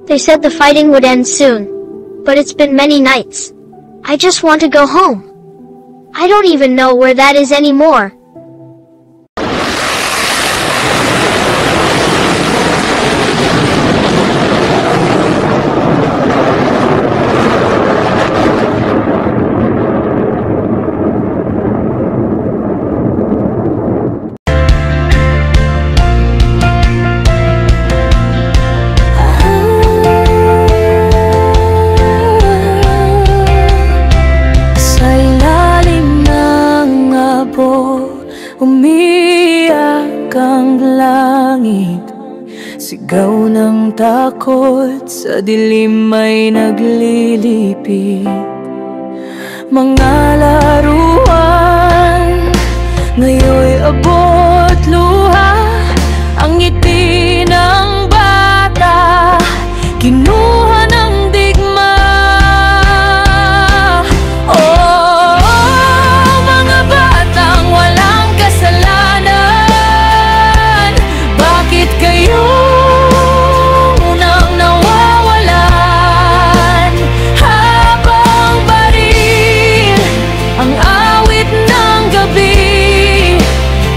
They said the fighting would end soon, but it's been many nights. I just want to go home. I don't even know where that is anymore. Umiyak ang langit, sigaw ng takot, sa dilim ay naglilipit. Mga laruan, ngayon'y abot luha, ang ngiti ng bata, kinuha ng digma.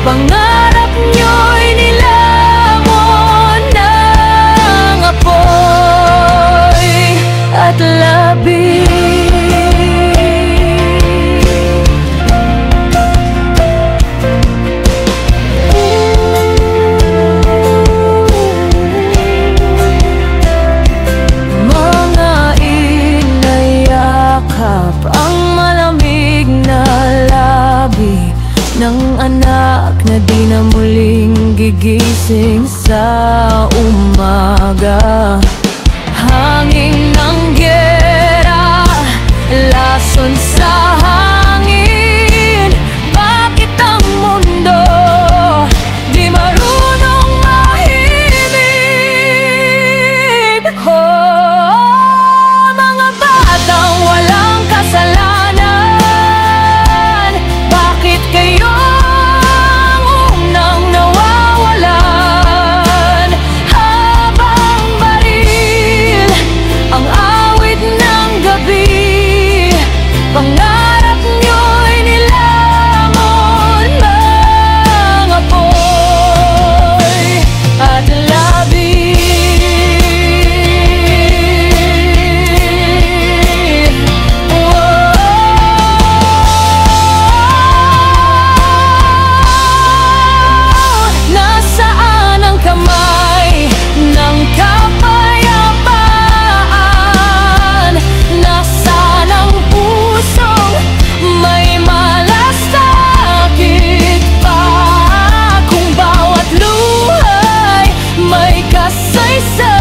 Pangarap nyo'y nilamon ng apoy at labi. Mga inayakap ang malamig na labi ng anak na di na muling gigising sa umaga. Hangin ng giyera, lason sa hangin. Bakit ang mundo di marunong mahimik? Oh, mga batang walang kasalanan, bakit kayo pangarap nyo'y nilamon ng apoy at labi? Nasaan ang kamay ng kapayapaan? Nasaan ang may malasakit pa, kung bawat luhay may kasaysayan?